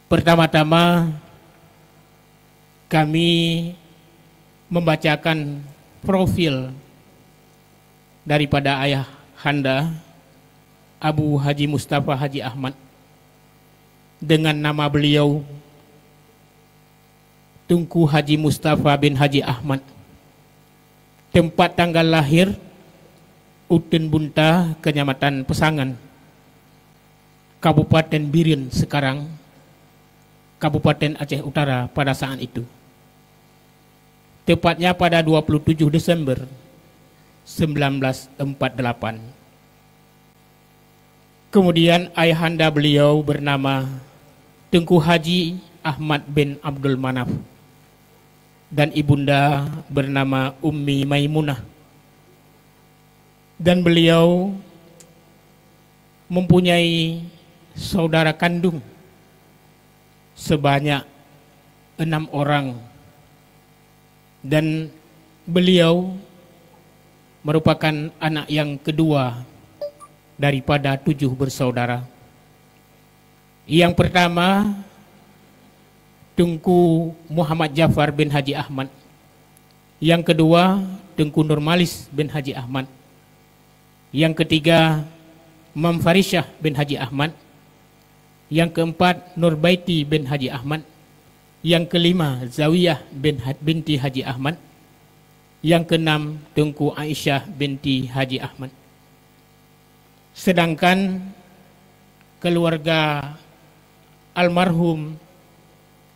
Pertama-tama kami membacakan profil daripada ayah handa Abu Haji Mustafa Haji Ahmad dengan nama beliau Tunku Haji Mustafa bin Haji Ahmad. Tempat tanggal lahir Uten Bunta, Kecamatan Pesangan, Kabupaten Biren sekarang, Kabupaten Aceh Utara pada saat itu. Tepatnya pada 27 Desember 1948. Kemudian ayahanda beliau bernama Tunku Haji Ahmad bin Abdul Manaf dan ibunda bernama Ummi Maimunah. Dan beliau mempunyai saudara kandung sebanyak 6 orang, dan beliau merupakan anak yang kedua daripada 7 bersaudara. Yang pertama Tunku Muhammad Jafar bin Haji Ahmad, yang kedua Tunku Nurmalis bin Haji Ahmad, yang ketiga Mam Farisyah bin Haji Ahmad, yang keempat Nurbaiti bin Haji Ahmad, yang kelima Zawiyah binti Haji Ahmad, yang keenam Tunku Aisyah binti Haji Ahmad. Sedangkan keluarga almarhum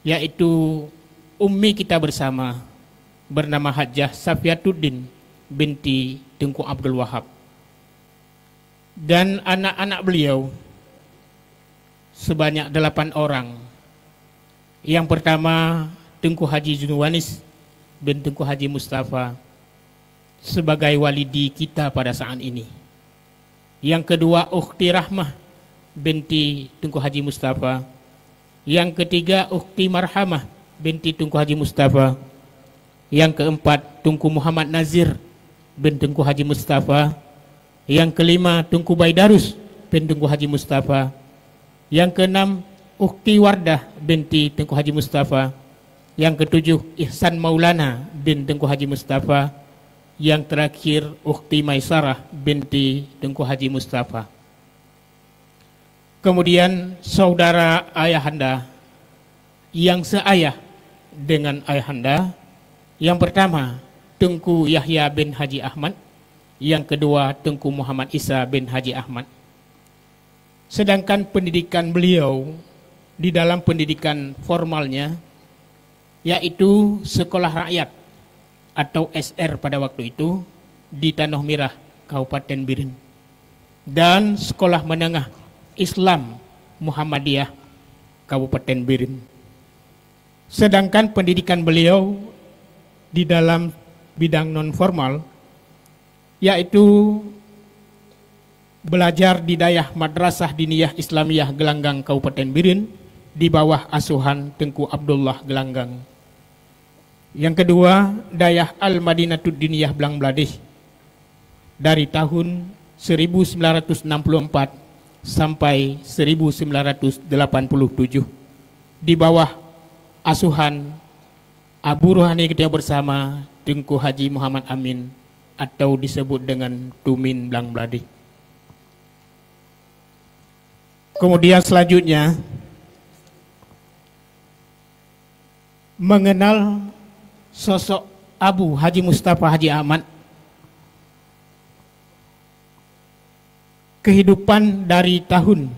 yaitu ummi kita bersama bernama Hajjah Safiatuddin binti Tunku Abdul Wahab, dan anak-anak beliau sebanyak 8 orang. Yang pertama Tunku Haji Junwanis bin Tunku Haji Mustafa sebagai walidi kita pada saat ini. Yang kedua Ukhti Rahmah binti Tunku Haji Mustafa. Yang ketiga Ukhti Marhamah binti Tunku Haji Mustafa. Yang keempat Tunku Muhammad Nazir bin Tunku Haji Mustafa. Yang kelima Tunku Baidarus bin Tunku Haji Mustafa. Yang keenam Ukhti Wardah binti Tunku Haji Mustafa. Yang ketujuh Ihsan Maulana bin Tunku Haji Mustafa. Yang terakhir Ukhti Maisarah binti Tunku Haji Mustafa. Kemudian saudara ayahanda yang seayah dengan ayahanda, yang pertama Tunku Yahya bin Haji Ahmad, yang kedua Tunku Muhammad Isa bin Haji Ahmad. Sedangkan pendidikan beliau di dalam pendidikan formalnya yaitu sekolah rakyat atau SR pada waktu itu di Tanah Merah, Kabupaten Biren, dan sekolah menengah Islam Muhammadiyah, Kabupaten Biren. Sedangkan pendidikan beliau di dalam bidang non formal yaitu belajar di Dayah Madrasah Diniyah Islamiyah Gelanggang, Kabupaten Biren di bawah asuhan Tengku Abdullah Gelanggang. Yang kedua Dayah Al-Madinatud Diniyah Blang Bladih dari tahun 1964 sampai 1987 di bawah asuhan Abu Ruhani kita bersama Tunku Haji Muhammad Amin atau disebut dengan Tumin Blang Bladih. Kemudian selanjutnya mengenal sosok Abu Haji Mustafa Haji Ahmad. Kehidupan dari tahun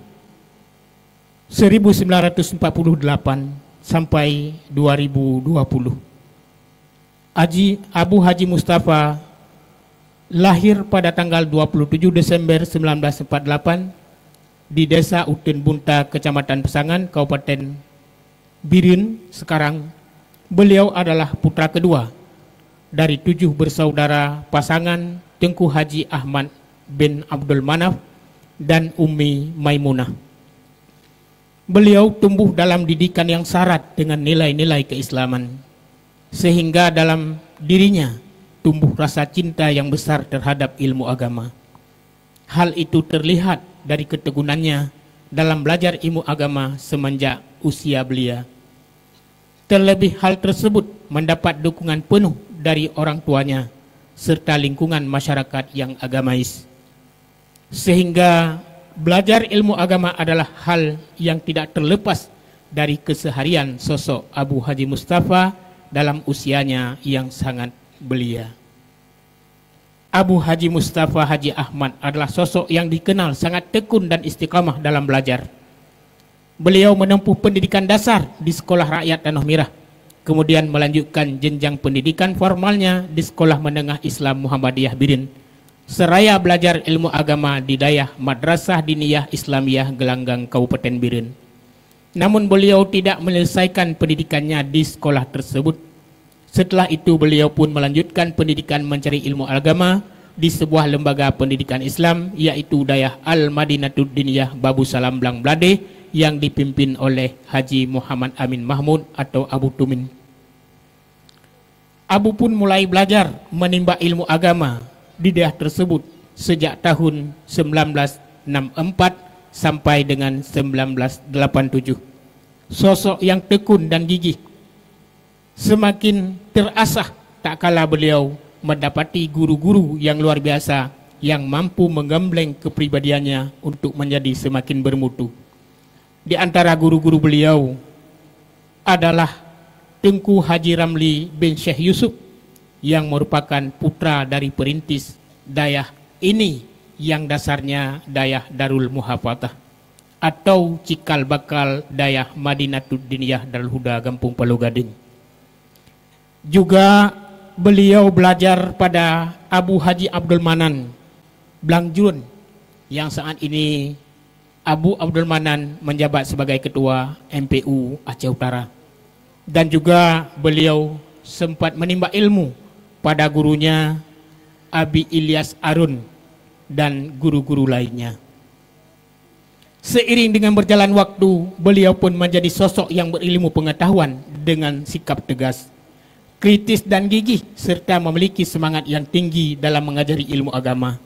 1948 sampai 2020. Abu Haji Mustafa lahir pada tanggal 27 Desember 1948 di Desa Uten Bunta, Kecamatan Pesangan, Kabupaten Biren sekarang. Beliau adalah putra kedua dari 7 bersaudara pasangan Tunku Haji Ahmad bin Abdul Manaf dan Ummi Maimunah. Beliau tumbuh dalam didikan yang syarat dengan nilai-nilai keislaman, sehingga dalam dirinya tumbuh rasa cinta yang besar terhadap ilmu agama. Hal itu terlihat dari ketekunannya dalam belajar ilmu agama semenjak usia belia. Terlebih hal tersebut mendapat dukungan penuh dari orang tuanya serta lingkungan masyarakat yang agamais. Sehingga belajar ilmu agama adalah hal yang tidak terlepas dari keseharian sosok Abu Haji Mustafa dalam usianya yang sangat belia. Abu Haji Mustafa Haji Ahmad adalah sosok yang dikenal sangat tekun dan istiqamah dalam belajar. Beliau menempuh pendidikan dasar di Sekolah Rakyat Tanah Mirah, kemudian melanjutkan jenjang pendidikan formalnya di Sekolah Menengah Islam Muhammadiyah Birin, seraya belajar ilmu agama di Dayah Madrasah Diniyah Islamiyah Gelanggang Kabupaten Birin. Namun beliau tidak menyelesaikan pendidikannya di sekolah tersebut. Setelah itu beliau pun melanjutkan pendidikan mencari ilmu agama di sebuah lembaga pendidikan Islam, yaitu Dayah Al-Madinatud Diniyah Babu Salam Blang Blade, yang dipimpin oleh Haji Muhammad Amin Mahmud atau Abu Tumin. Abu pun mulai belajar menimba ilmu agama di daerah tersebut sejak tahun 1964 sampai dengan 1987. Sosok yang tekun dan gigih semakin terasah tak kala beliau mendapati guru-guru yang luar biasa yang mampu menggembleng kepribadiannya untuk menjadi semakin bermutu. Di antara guru-guru beliau adalah Tengku Haji Ramli bin Syekh Yusuf yang merupakan putra dari perintis Dayah ini yang dasarnya Dayah Darul Muhafadah atau cikal bakal Dayah Madinatud Diniyah Darul Huda Gampung Palu Gading. Juga beliau belajar pada Abu Haji Abdul Manan Blangjun yang saat ini Abu Abdul Manan menjabat sebagai ketua MPU Aceh Utara. Dan juga beliau sempat menimba ilmu pada gurunya Abi Ilyas Arun dan guru-guru lainnya. Seiring dengan berjalan waktu, beliau pun menjadi sosok yang berilmu pengetahuan dengan sikap tegas, kritis dan gigih, serta memiliki semangat yang tinggi dalam mengajari ilmu agama.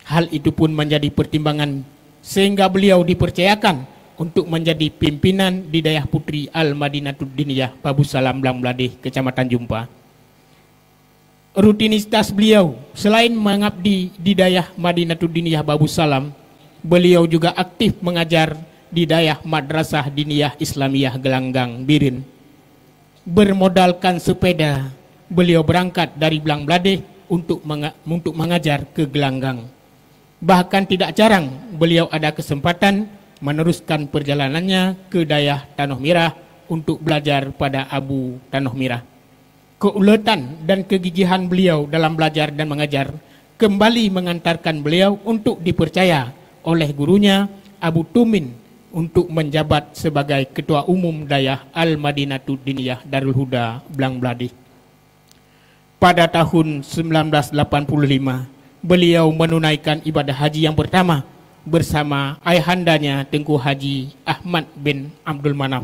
Hal itu pun menjadi pertimbangan sehingga beliau dipercayakan untuk menjadi pimpinan di Dayah Putri Al-Madinatud Diniyah Babu Salam Blang Blade, Kecamatan Jumpa. Rutinitas beliau selain mengabdi di Dayah Madinatud Diniyah Babu Salam, beliau juga aktif mengajar di Dayah Madrasah Diniyah Islamiyah Gelanggang Birin. Bermodalkan sepeda, beliau berangkat dari Blang Blade untuk mengajar ke Gelanggang. Bahkan tidak jarang beliau ada kesempatan meneruskan perjalanannya ke Dayah Tanah Mirah untuk belajar pada Abu Tanah Mirah. Keuletan dan kegigihan beliau dalam belajar dan mengajar kembali mengantarkan beliau untuk dipercaya oleh gurunya Abu Tumin untuk menjabat sebagai Ketua Umum Dayah Al-Madinatud Diniyah Darul Huda Blang Blade. Pada tahun 1985, beliau menunaikan ibadah haji yang pertama bersama ayahandanya Tengku Haji Ahmad bin Abdul Manaf.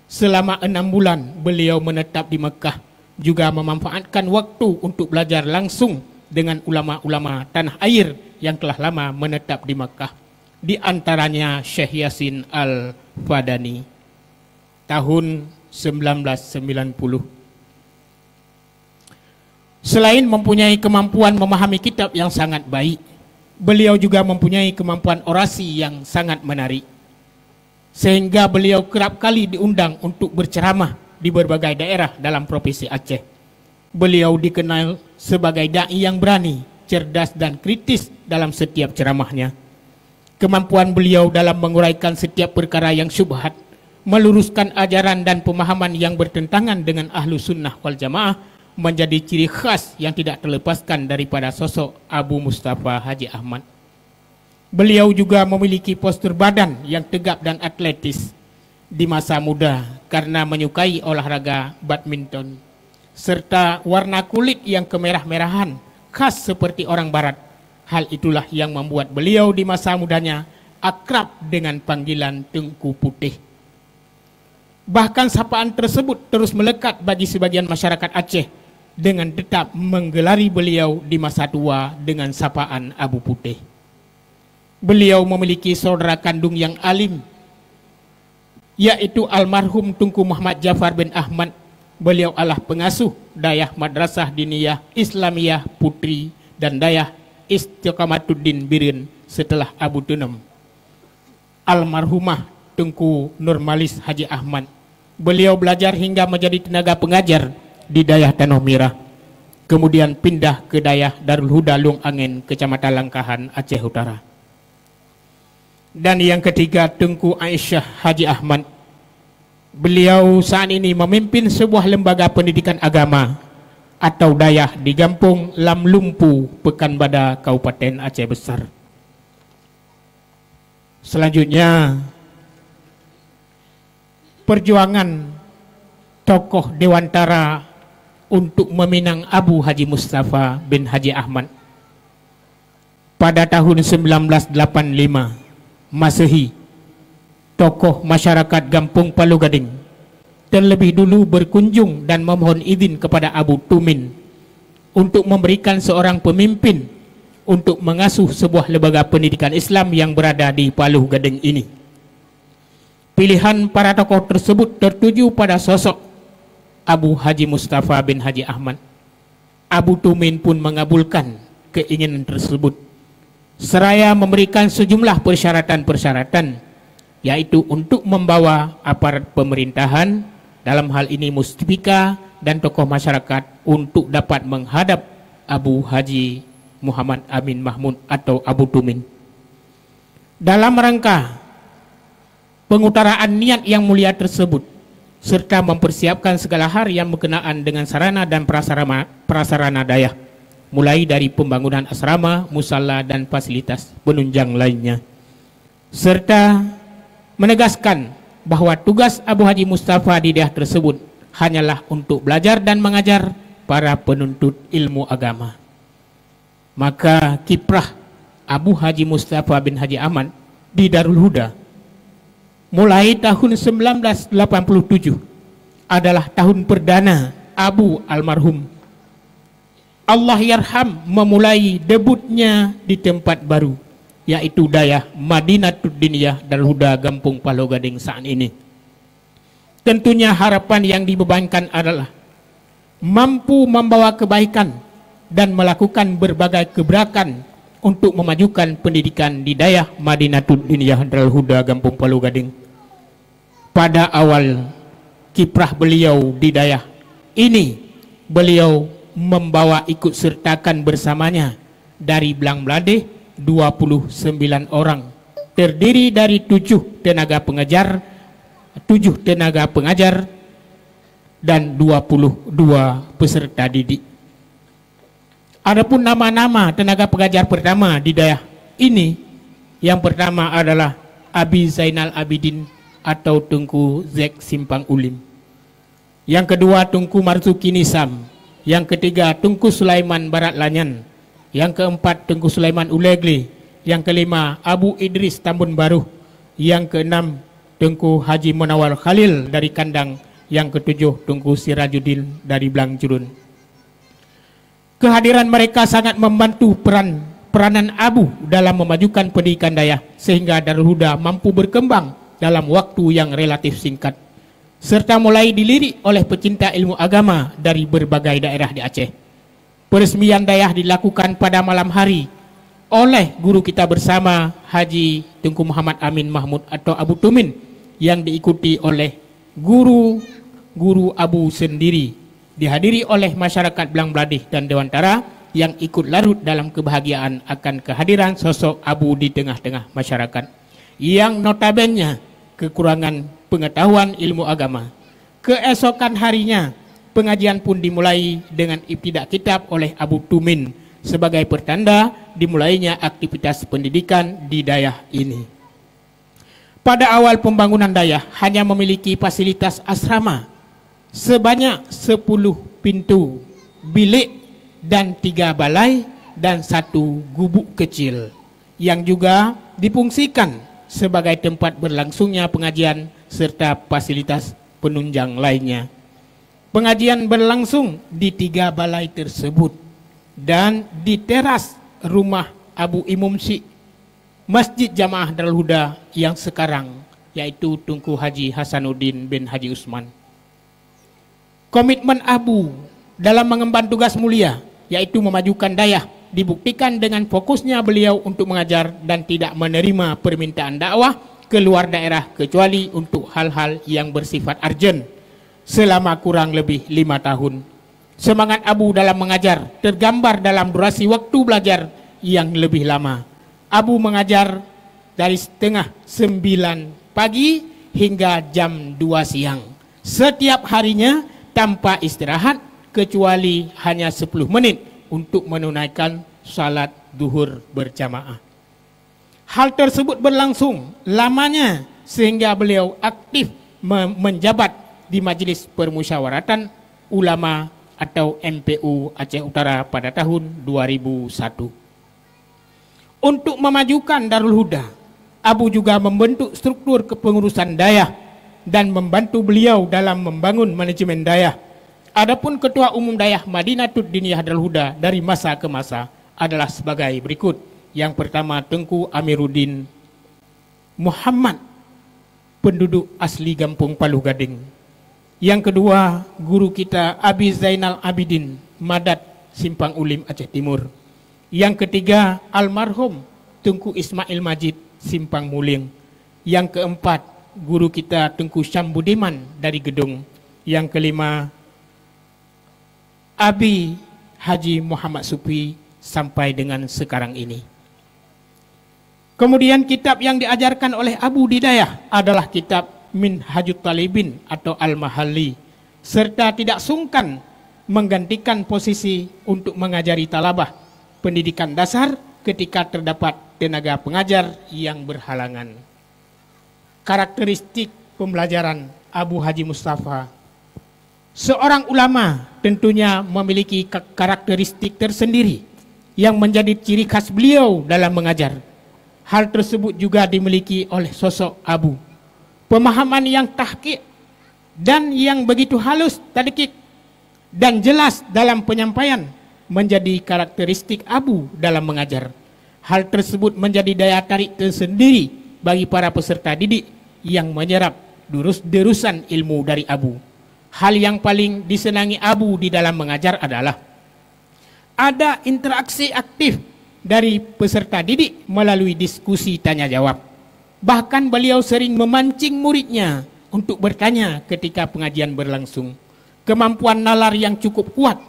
Selama 6 bulan beliau menetap di Mekah, juga memanfaatkan waktu untuk belajar langsung dengan ulama-ulama tanah air yang telah lama menetap di Mekah, di antaranya Syekh Yasin Al-Fadani. Tahun 1990. Selain mempunyai kemampuan memahami kitab yang sangat baik, beliau juga mempunyai kemampuan orasi yang sangat menarik, sehingga beliau kerap kali diundang untuk berceramah di berbagai daerah dalam provinsi Aceh. Beliau dikenal sebagai dai yang berani, cerdas dan kritis dalam setiap ceramahnya. Kemampuan beliau dalam menguraikan setiap perkara yang syubhat, meluruskan ajaran dan pemahaman yang bertentangan dengan ahlu sunnah wal jamaah menjadi ciri khas yang tidak terlepaskan daripada sosok Abu Mustafa Haji Ahmad. Beliau juga memiliki postur badan yang tegap dan atletis di masa muda karena menyukai olahraga badminton, serta warna kulit yang kemerah-merahan khas seperti orang barat. Hal itulah yang membuat beliau di masa mudanya akrab dengan panggilan Tengku Putih. Bahkan sapaan tersebut terus melekat bagi sebagian masyarakat Aceh dengan tetap menggelari beliau di masa tua dengan sapaan Abu Putih. Beliau memiliki saudara kandung yang alim yaitu almarhum Tunku Muhammad Jafar bin Ahmad. Beliau adalah pengasuh Dayah Madrasah Diniyah Islamiyah Putri dan Dayah Istiqamatuddin Birin setelah Abu Tunem. Almarhumah Tunku Nurmalis Haji Ahmad. Beliau belajar hingga menjadi tenaga pengajar di Dayah Tanah Merah. Kemudian pindah ke Dayah Darul Huda Lung Angin, Kecamatan Langkahan, Aceh Utara. Dan yang ketiga, Tunku Aisyah Haji Ahmad. Beliau saat ini memimpin sebuah lembaga pendidikan agama atau Dayah di Kampung Lam Lumpu, Pekanbadak, Kabupaten Aceh Besar. Selanjutnya, perjuangan tokoh Dewantara untuk meminang Abu Haji Mustafa bin Haji Ahmad pada tahun 1985 Masehi. Tokoh masyarakat Kampung Palu Gading terlebih dulu berkunjung dan memohon izin kepada Abu Tumin untuk memberikan seorang pemimpin untuk mengasuh sebuah lembaga pendidikan Islam yang berada di Palu Gading ini. Pilihan para tokoh tersebut tertuju pada sosok Abu Haji Mustafa bin Haji Ahmad. Abu Tumin pun mengabulkan keinginan tersebut seraya memberikan sejumlah persyaratan-persyaratan, yaitu untuk membawa aparat pemerintahan, dalam hal ini Muspika dan tokoh masyarakat, untuk dapat menghadap Abu Haji Muhammad Amin Mahmud atau Abu Tumin. Dalam rangka pengutaraan niat yang mulia tersebut, serta mempersiapkan segala hal yang berkenaan dengan sarana dan prasarana Dayah, mulai dari pembangunan asrama, musala, dan fasilitas penunjang lainnya, serta menegaskan bahwa tugas Abu Haji Mustafa di Dayah tersebut hanyalah untuk belajar dan mengajar para penuntut ilmu agama. Maka kiprah Abu Haji Mustafa bin Haji Ahmad di Darul Huda mulai tahun 1987 adalah tahun perdana Abu almarhum Allah yarham memulai debutnya di tempat baru, yaitu Dayah Madinatud Diniyah Darul Huda Kampung Palu Gading saat ini. Tentunya harapan yang dibebankan adalah mampu membawa kebaikan dan melakukan berbagai gebrakan untuk memajukan pendidikan di Dayah Madinatud Diniyah Darul Huda Kampung Palu Gading. Pada awal kiprah beliau di Dayah ini, beliau membawa ikut sertakan bersamanya dari Blang Bladeh 29 orang, terdiri dari 7 tenaga pengajar, 7 tenaga pengajar dan 22 peserta didik. Adapun nama-nama tenaga pengajar pertama di Dayah ini, yang pertama adalah Abi Zainal Abidin atau Tunku Zek Simpang Ulim. Yang kedua Tunku Marzuki Nisam. Yang ketiga Tunku Sulaiman Barat Lanyan. Yang keempat Tunku Sulaiman Ulegli. Yang kelima Abu Idris Tambun Baru. Yang keenam Tunku Haji Munawar Khalil dari Kandang. Yang ketujuh Tunku Sirajuddin dari Blang Jurun. Kehadiran mereka sangat membantu peranan Abu dalam memajukan pendidikan Dayah, sehingga Darul Huda mampu berkembang dalam waktu yang relatif singkat, serta mulai dilirik oleh pecinta ilmu agama dari berbagai daerah di Aceh. Peresmian Dayah dilakukan pada malam hari oleh guru kita bersama Haji Tunku Muhammad Amin Mahmud atau Abu Tumin, yang diikuti oleh guru Abu sendiri, dihadiri oleh masyarakat Blang Bladeh dan Dewantara yang ikut larut dalam kebahagiaan akan kehadiran sosok Abu di tengah-tengah masyarakat yang notabene kekurangan pengetahuan ilmu agama. Keesokan harinya pengajian pun dimulai dengan ibtidak kitab oleh Abu Tumin sebagai pertanda dimulainya aktivitas pendidikan di Dayah ini. Pada awal pembangunan Dayah hanya memiliki fasilitas asrama sebanyak 10 pintu bilik dan 3 balai dan 1 gubuk kecil yang juga difungsikan sebagai tempat berlangsungnya pengajian serta fasilitas penunjang lainnya. Pengajian berlangsung di 3 balai tersebut dan di teras rumah Abu Imum Syekh Masjid Jamaah Darul Huda yang sekarang yaitu Tunku Haji Hasanuddin bin Haji Usman. Komitmen Abu dalam mengemban tugas mulia, yaitu memajukan Dayah, dibuktikan dengan fokusnya beliau untuk mengajar dan tidak menerima permintaan dakwah keluar daerah kecuali untuk hal-hal yang bersifat urgent selama kurang lebih 5 tahun. Semangat Abu dalam mengajar tergambar dalam durasi waktu belajar yang lebih lama. Abu mengajar dari setengah 9 pagi hingga jam 2 siang setiap harinya tanpa istirahat kecuali hanya 10 menit untuk menunaikan salat duhur berjamaah. Hal tersebut berlangsung lamanya sehingga beliau aktif menjabat di Majelis Permusyawaratan Ulama atau MPU Aceh Utara pada tahun 2001. Untuk memajukan Darul Huda, Abu juga membentuk struktur kepengurusan Dayah dan membantu beliau dalam membangun manajemen Dayah. Adapun Ketua Umum Dayah Madinatul Diniyah Darul Huda dari masa ke masa adalah sebagai berikut. Yang pertama, Tengku Amiruddin Muhammad, penduduk asli Gampung Paluh Gading. Yang kedua, guru kita Abi Zainal Abidin, Madat, Simpang Ulim, Aceh Timur. Yang ketiga, almarhum Tengku Ismail Majid, Simpang Muling. Yang keempat, guru kita Tengku Syambudiman dari Gedung. Yang kelima, Abi Haji Muhammad Supi sampai dengan sekarang ini. Kemudian kitab yang diajarkan oleh Abu di Dayah adalah kitab Minhajut Talibin atau Al-Mahalli, serta tidak sungkan menggantikan posisi untuk mengajari talabah pendidikan dasar ketika terdapat tenaga pengajar yang berhalangan. Karakteristik pembelajaran Abu Haji Mustafa. Seorang ulama tentunya memiliki karakteristik tersendiri yang menjadi ciri khas beliau dalam mengajar. Hal tersebut juga dimiliki oleh sosok Abu. Pemahaman yang tahqiq dan yang begitu halus, tadqiq dan jelas dalam penyampaian menjadi karakteristik Abu dalam mengajar. Hal tersebut menjadi daya tarik tersendiri bagi para peserta didik yang menyerap derusan ilmu dari Abu. Hal yang paling disenangi Abu di dalam mengajar adalah ada interaksi aktif dari peserta didik melalui diskusi tanya jawab. Bahkan beliau sering memancing muridnya untuk bertanya ketika pengajian berlangsung. Kemampuan nalar yang cukup kuat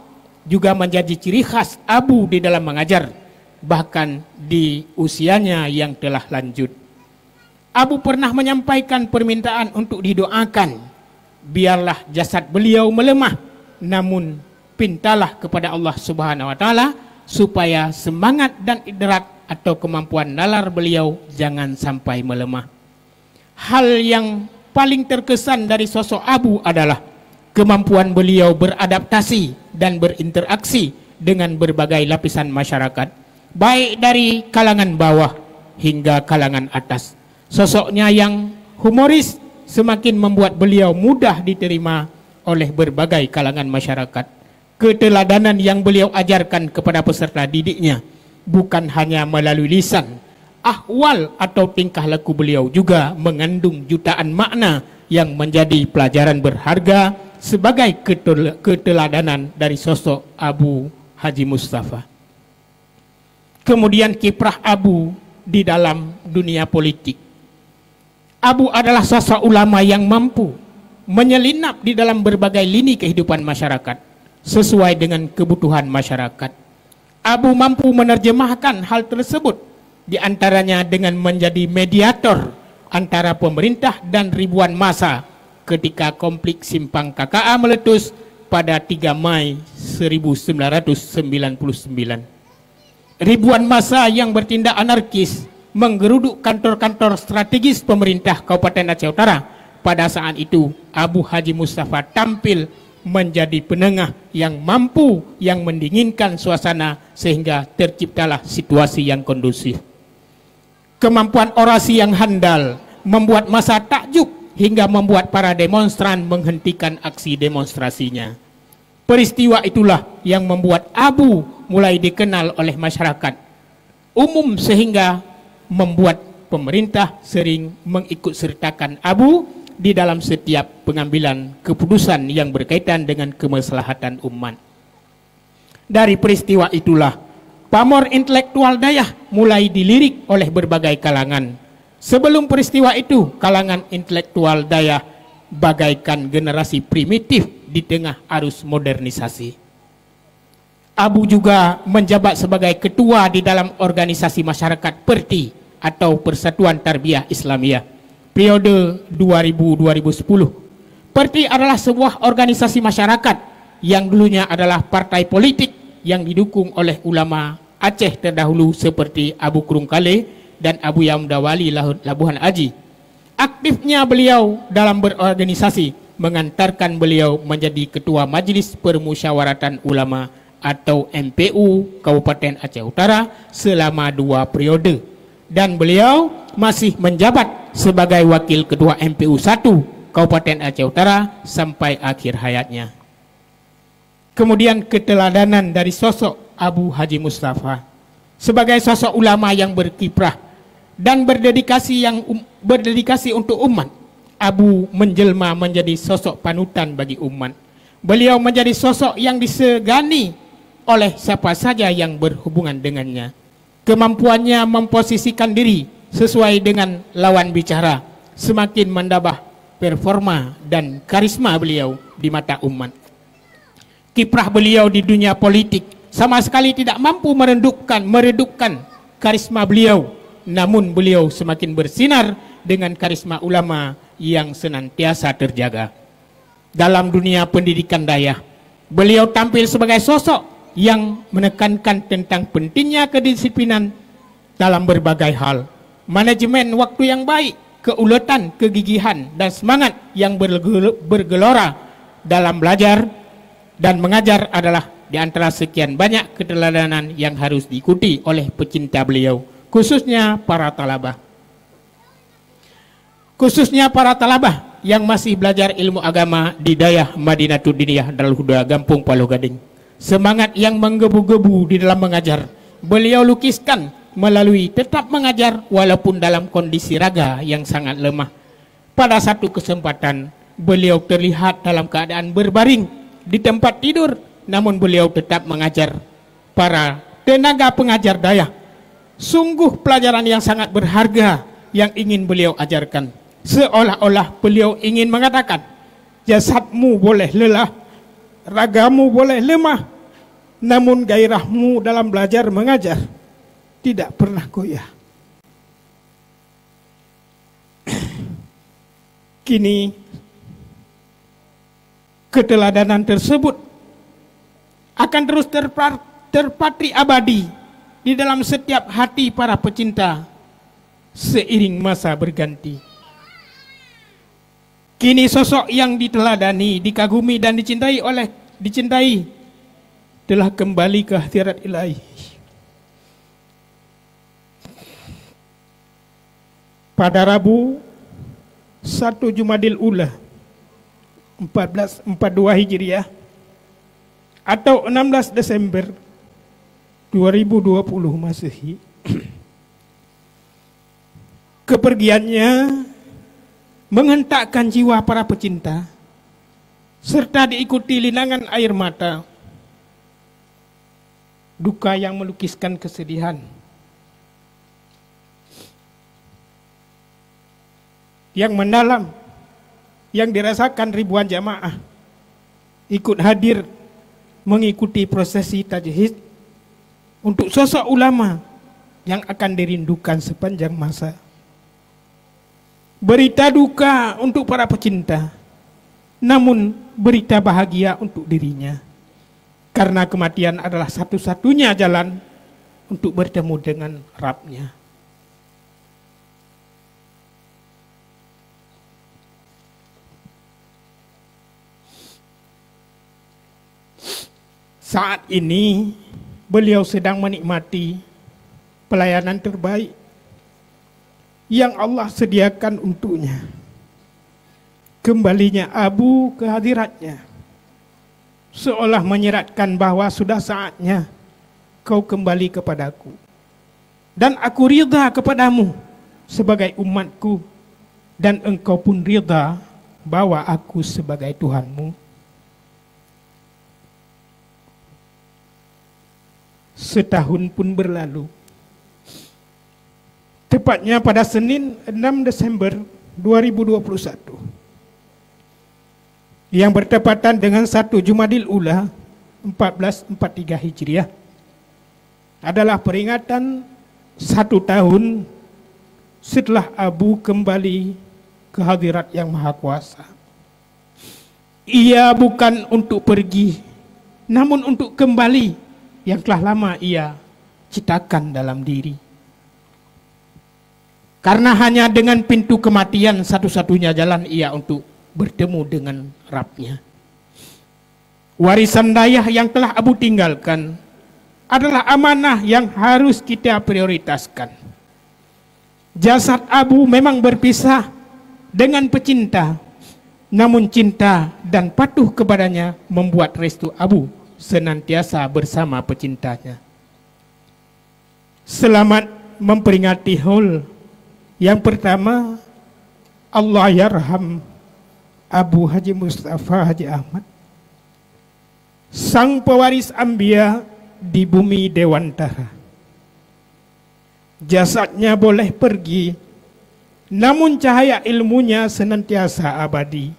juga menjadi ciri khas Abu di dalam mengajar, bahkan di usianya yang telah lanjut. Abu pernah menyampaikan permintaan untuk didoakan, biarlah jasad beliau melemah, namun pintalah kepada Allah Subhanahu wa taala supaya semangat dan idrak atau kemampuan nalar beliau jangan sampai melemah. Hal yang paling terkesan dari sosok Abu adalah kemampuan beliau beradaptasi dan berinteraksi dengan berbagai lapisan masyarakat, baik dari kalangan bawah hingga kalangan atas. Sosoknya yang humoris semakin membuat beliau mudah diterima oleh berbagai kalangan masyarakat. Keteladanan yang beliau ajarkan kepada peserta didiknya bukan hanya melalui lisan, ahwal atau tingkah laku beliau juga mengandung jutaan makna yang menjadi pelajaran berharga sebagai keteladanan dari sosok Abu Haji Mustafa. Kemudian kiprah Abu di dalam dunia politik. Abu adalah sosok ulama yang mampu menyelinap di dalam berbagai lini kehidupan masyarakat sesuai dengan kebutuhan masyarakat. Abu mampu menerjemahkan hal tersebut, di antaranya dengan menjadi mediator antara pemerintah dan ribuan massa ketika konflik Simpang KKA meletus pada 3 Mei 1999. Ribuan massa yang bertindak anarkis menggeruduk kantor-kantor strategis pemerintah Kabupaten Aceh Utara. Pada saat itu Abu Haji Mustafa tampil menjadi penengah yang mampu, yang mendinginkan suasana sehingga terciptalah situasi yang kondusif. Kemampuan orasi yang handal membuat massa takjub hingga membuat para demonstran menghentikan aksi demonstrasinya. Peristiwa itulah yang membuat Abu mulai dikenal oleh masyarakat umum sehingga membuat pemerintah sering mengikutsertakan Abu di dalam setiap pengambilan keputusan yang berkaitan dengan kemaslahatan umat. Dari peristiwa itulah pamor intelektual Dayah mulai dilirik oleh berbagai kalangan. Sebelum peristiwa itu, kalangan intelektual Dayah bagaikan generasi primitif di tengah arus modernisasi. Abu juga menjabat sebagai ketua di dalam organisasi masyarakat PERTI atau Persatuan Tarbiyah Islamiyah periode 2000-2010. PERTI adalah sebuah organisasi masyarakat yang dulunya adalah partai politik yang didukung oleh ulama Aceh terdahulu seperti Abu Kurungkale dan Abu Yamdawali Labuhan Aji. Aktifnya beliau dalam berorganisasi mengantarkan beliau menjadi ketua Majlis Permusyawaratan Ulama atau MPU Kabupaten Aceh Utara selama 2 periode, dan beliau masih menjabat sebagai wakil ketua MPU 1 Kabupaten Aceh Utara sampai akhir hayatnya. Kemudian keteladanan dari sosok Abu Haji Mustafa sebagai sosok ulama yang berkiprah dan berdedikasi untuk umat. Abu menjelma menjadi sosok panutan bagi umat. Beliau menjadi sosok yang disegani oleh siapa saja yang berhubungan dengannya. Kemampuannya memposisikan diri sesuai dengan lawan bicara semakin menambah performa dan karisma beliau di mata umat. Kiprah beliau di dunia politik sama sekali tidak mampu meredupkan karisma beliau, namun beliau semakin bersinar dengan karisma ulama yang senantiasa terjaga. Dalam dunia pendidikan Dayah, beliau tampil sebagai sosok yang menekankan tentang pentingnya kedisiplinan dalam berbagai hal, manajemen waktu yang baik, keuletan, kegigihan, dan semangat yang bergelora dalam belajar dan mengajar adalah di antara sekian banyak keteladanan yang harus diikuti oleh pecinta beliau, khususnya para talabah. Khususnya para talabah yang masih belajar ilmu agama di Dayah Madinatul Diniyah Darul Huda Gampung Palu Gading. Semangat yang menggebu-gebu di dalam mengajar beliau lukiskan melalui tetap mengajar walaupun dalam kondisi raga yang sangat lemah. Pada satu kesempatan beliau terlihat dalam keadaan berbaring di tempat tidur, namun beliau tetap mengajar para tenaga pengajar Dayah. Sungguh pelajaran yang sangat berharga yang ingin beliau ajarkan. Seolah-olah beliau ingin mengatakan, jasadmu boleh lelah, ragamu boleh lemah, namun gairahmu dalam belajar mengajar tidak pernah goyah. Kini keteladanan tersebut akan terus terpatri abadi di dalam setiap hati para pecinta seiring masa berganti. Kini sosok yang diteladani, dikagumi dan dicintai telah kembali ke hadirat ilahi. Pada Rabu 1 Jumadil Ula 1442 Hijriah atau 16 Desember 2020 Masehi, kepergiannya menghentakkan jiwa para pecinta serta diikuti linangan air mata, duka yang melukiskan kesedihan yang mendalam yang dirasakan ribuan jamaah ikut hadir mengikuti prosesi tajhid untuk sosok ulama yang akan dirindukan sepanjang masa. Berita duka untuk para pecinta, namun berita bahagia untuk dirinya, karena kematian adalah satu-satunya jalan untuk bertemu dengan Rabb-Nya. Saat ini beliau sedang menikmati pelayanan terbaik yang Allah sediakan untuknya. Kembalinya Abu ke hadiratnya seolah menyeratkan bahwa sudah saatnya kau kembali kepadaku dan aku ridha kepadamu sebagai umatku, dan engkau pun ridha bahwa aku sebagai Tuhanmu. Setahun pun berlalu. Tepatnya pada Senin 6 Desember 2021 yang bertepatan dengan 1 Jumadil Ula 1443 Hijriah adalah peringatan 1 tahun setelah Abu kembali ke hadirat Yang Maha Kuasa. Ia bukan untuk pergi, namun untuk kembali yang telah lama ia ciptakan dalam diri. Karena hanya dengan pintu kematian satu-satunya jalan ia untuk bertemu dengan Rabb-Nya. Warisan dayah yang telah Abu tinggalkan adalah amanah yang harus kita prioritaskan. Jasad Abu memang berpisah dengan pecinta, namun cinta dan patuh kepadanya membuat restu Abu senantiasa bersama pecintanya. Selamat memperingati haul. Yang pertama, Allah yarham Abu Haji Mustafa Haji Ahmad, sang pewaris Anbiya di bumi Dewantara. Jasadnya boleh pergi, namun cahaya ilmunya senantiasa abadi.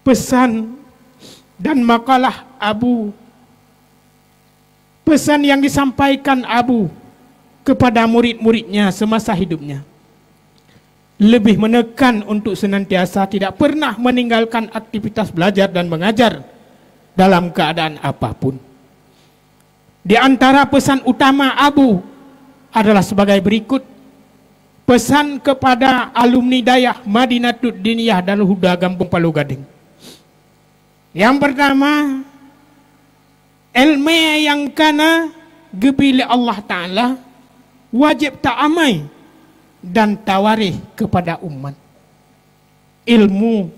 Pesan dan makalah Abu, pesan yang disampaikan Abu kepada murid-muridnya semasa hidupnya, lebih menekan untuk senantiasa tidak pernah meninggalkan aktivitas belajar dan mengajar dalam keadaan apapun. Di antara pesan utama Abu adalah sebagai berikut. Pesan kepada alumni Dayah Madinatud Diniyah Darul Huda Gampung Palu Gading. Yang pertama, ilmu yang kana gebili Allah Ta'ala wajib ta'amai dan tawarih kepada umat. Ilmu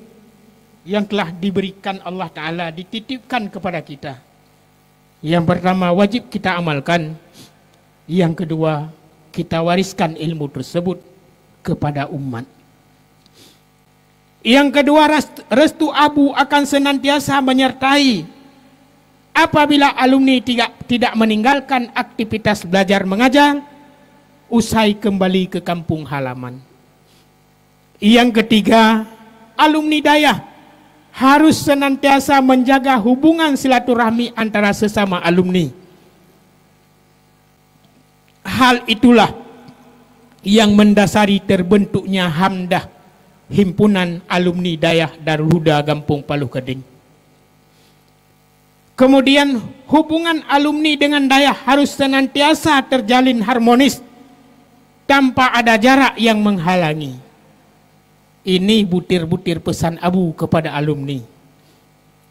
yang telah diberikan Allah Ta'ala dititipkan kepada kita. Yang pertama wajib kita amalkan. Yang kedua, kita wariskan ilmu tersebut kepada umat. Yang kedua, restu Abu akan senantiasa menyertai apabila alumni tidak meninggalkan aktivitas belajar mengajar usai kembali ke kampung halaman. Yang ketiga, alumni Dayah harus senantiasa menjaga hubungan silaturahmi antara sesama alumni. Hal itulah yang mendasari terbentuknya Hamdah, Himpunan Alumni Dayah Darul Huda Gampung Palu Gading. Kemudian hubungan alumni dengan Dayah harus senantiasa terjalin harmonis tanpa ada jarak yang menghalangi. Ini butir-butir pesan Abu kepada alumni.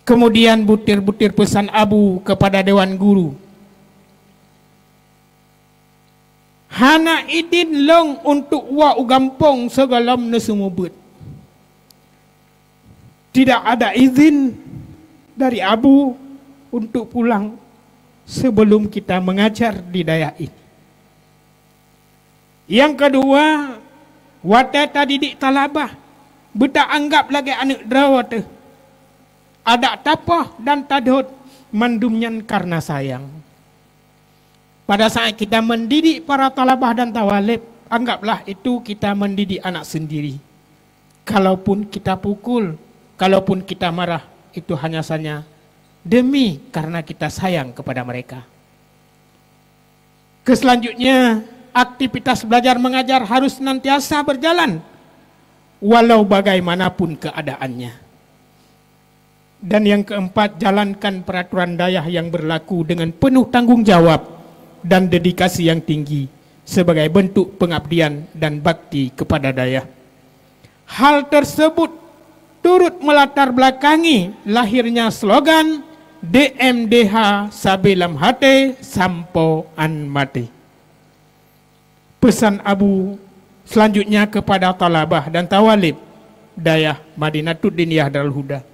Kemudian butir-butir pesan Abu kepada Dewan Guru. Hana idin long untuk wa ugampong segalam nesumubut. Tidak ada izin dari Abu untuk pulang sebelum kita mengajar di Dayah ini. Yang kedua, watata didik talabah beta anggap lagi anak drawat ada tapah dan tadhut mandumnyan karena sayang. Pada saat kita mendidik para talabah dan tawalib, anggaplah itu kita mendidik anak sendiri. Kalaupun kita pukul, kalaupun kita marah, itu hanya saja demi karena kita sayang kepada mereka. Selanjutnya, aktivitas belajar mengajar harus senantiasa berjalan walau bagaimanapun keadaannya. Dan yang keempat, jalankan peraturan Dayah yang berlaku dengan penuh tanggung jawab dan dedikasi yang tinggi sebagai bentuk pengabdian dan bakti kepada Dayah. Hal tersebut turut melatar belakangi lahirnya slogan DMDH Sabelam Hate Sampo An Mate. Pesan Abu selanjutnya kepada talabah dan tawalib Dayah Madinatud Diniyah Darul Huda.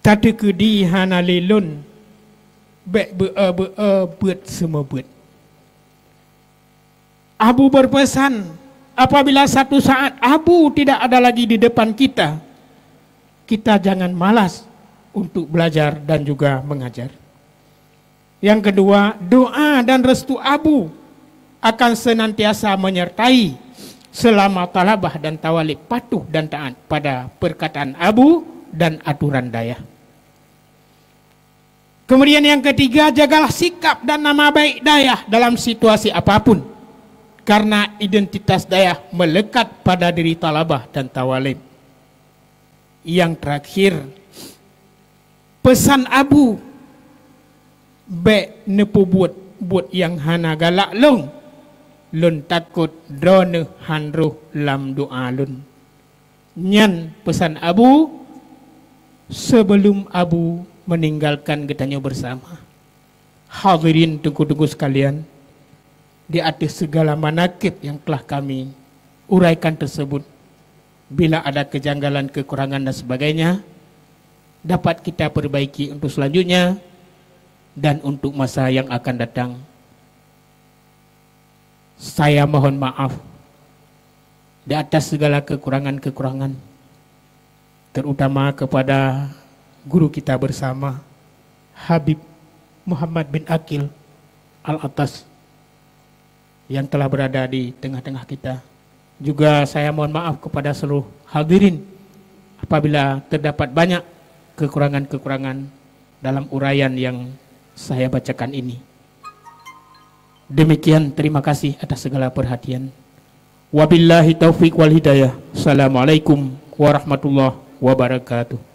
Tadi kedi hana lelun bek beut semua beut. Abu berpesan, apabila satu saat Abu tidak ada lagi di depan kita, kita jangan malas untuk belajar dan juga mengajar. Yang kedua, doa dan restu Abu akan senantiasa menyertai selama talabah dan tawalib patuh dan taat pada perkataan Abu dan aturan Dayah. Kemudian yang ketiga, jagalah sikap dan nama baik Dayah dalam situasi apapun, karena identitas Dayah melekat pada diri talabah dan tawalib. Yang terakhir, pesan Abu, be nepu buat yang hana galak long, lun takut drone hanruh lam doa lun. Nyan pesan Abu sebelum Abu meninggalkan getanyo bersama. Hadirin tunggu-tunggu sekalian, di atas segala manakib yang telah kami uraikan tersebut, bila ada kejanggalan, kekurangan dan sebagainya, dapat kita perbaiki untuk selanjutnya dan untuk masa yang akan datang. Saya mohon maaf di atas segala kekurangan-kekurangan, terutama kepada guru kita bersama, Habib Muhammad bin Aqil Al-Atas, yang telah berada di tengah-tengah kita. Juga saya mohon maaf kepada seluruh hadirin apabila terdapat banyak kekurangan-kekurangan dalam uraian yang saya bacakan ini. Demikian, terima kasih atas segala perhatian. Wabillahi taufiq wal hidayah. Assalamualaikum warahmatullahi wabarakatuh.